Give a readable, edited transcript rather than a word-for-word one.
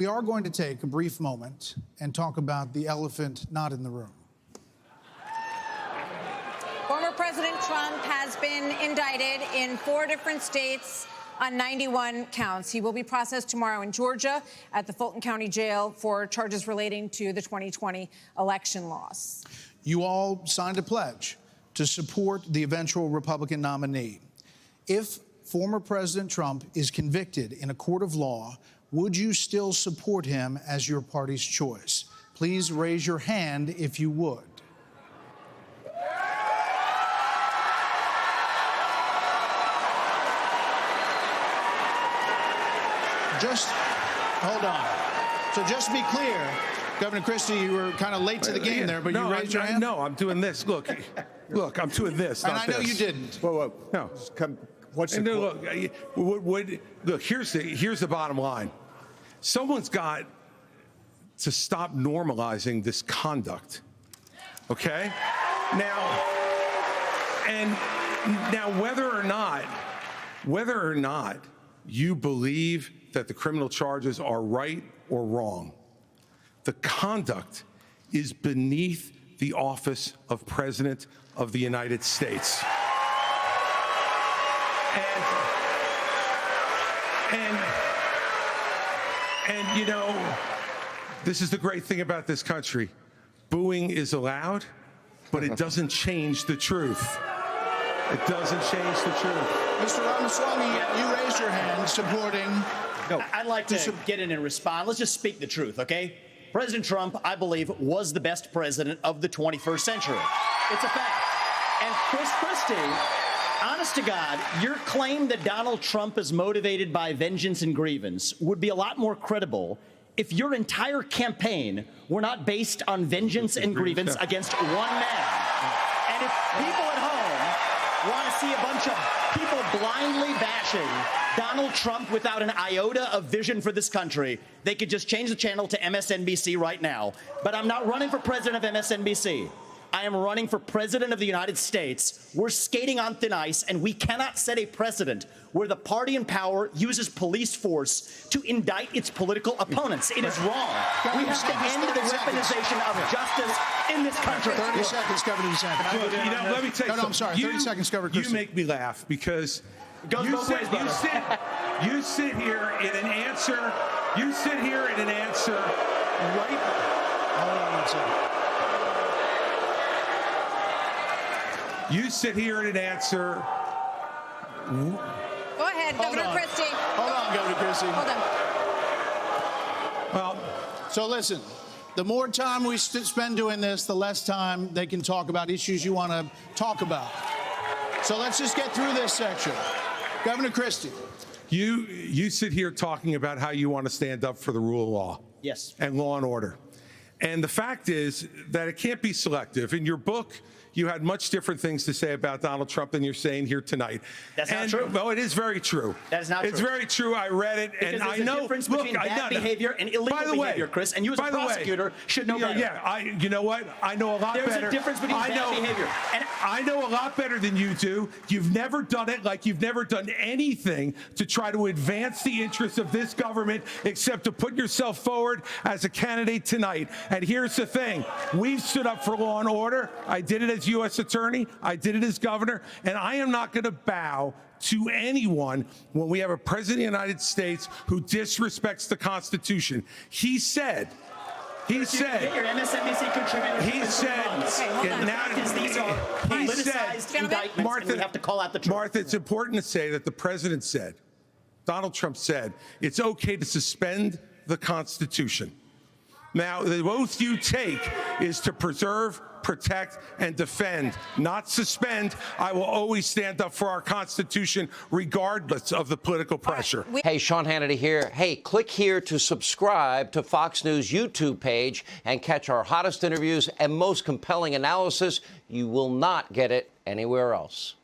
We are going to take a brief moment and talk about the elephant not in the room. Former President Trump has been indicted in 4 different states on 91 counts. He will be processed tomorrow in Georgia at the Fulton County Jail for charges relating to the 2020 election loss. You all signed a pledge to support the eventual Republican nominee. If former President Trump is convicted in a court of law, would you still support him as your party's choice? Please raise your hand if you would. Just hold on. So just to be clear, Governor Christie, you were kind of late to the game there, but you raised your hand? No, I'm doing this. Look, I'm doing this. And I know you didn't. Whoa. No. What's the look, here's the bottom line. Someone's got to stop normalizing this conduct. Okay? Now whether or not you believe that the criminal charges are right or wrong, the conduct is beneath the office of President of the United States. And you know, this is the great thing about this country. Booing is allowed, but it doesn't change the truth. It doesn't change the truth. Mr. Ramaswamy, you raised your hand supporting... No, I'd like to get in and respond. Let's just speak the truth, okay? President Trump, I believe, was the best president of the 21st century. It's a fact. And Chris Christie, honest to God, your claim that Donald Trump is motivated by vengeance and grievance would be a lot more credible if your entire campaign were not based on vengeance and grievance against one man. And if people at home want to see a bunch of people blindly bashing Donald Trump without an iota of vision for this country, they could just change the channel to MSNBC right now. But I'm not running for president of MSNBC. I am running for president of the United States. We're skating on thin ice, and we cannot set a precedent where the party in power uses police force to indict its political opponents. It is wrong. We have to end the weaponization of justice in this country. 30 seconds, Governor DeSantis. Look, let me tell you No, I'm sorry. 30 seconds, Governor Christie. You make me laugh because you sit here in an answer. You sit here in an answer right. Hold on one second. You sit here in an answer. Go ahead, Governor Christie. Hold on, Governor Christie. Hold on. Well, so listen, the more time we spend doing this, the less time they can talk about issues you want to talk about. So let's just get through this section. Governor Christie. You sit here talking about how you want to stand up for the rule of law. Yes. And law and order. And the fact is that it can't be selective. In your book, you had much different things to say about Donald Trump than you're saying here tonight. That's not true. Well, it is very true. That is not true. It's very true. I read it, because and I there's know. a difference between bad behavior and illegal behavior, Chris. And you, as a prosecutor, should know better. Yeah, you know what? I know a lot better. There's a difference between bad behavior. And I know a lot better than you do. You've never done it like you've never done anything to try to advance the interests of this government except to put yourself forward as a candidate tonight. And here's the thing. We've stood up for law and order. I did it as U.S. attorney. I did it as governor. And I am not going to bow to anyone when we have a president of the United States who disrespects the Constitution. He said, your MSNBC contributor. He said, these are politicized indictments, Martha, and we have to call out the truth. Martha, it's important to say that the president said, Donald Trump said, it's okay to suspend the Constitution. Now, the oath you take is to preserve, protect, and defend, not suspend. I will always stand up for our Constitution, regardless of the political pressure. Hey, Sean Hannity here. Hey, click here to subscribe to Fox News YouTube page and catch our hottest interviews and most compelling analysis. You will not get it anywhere else.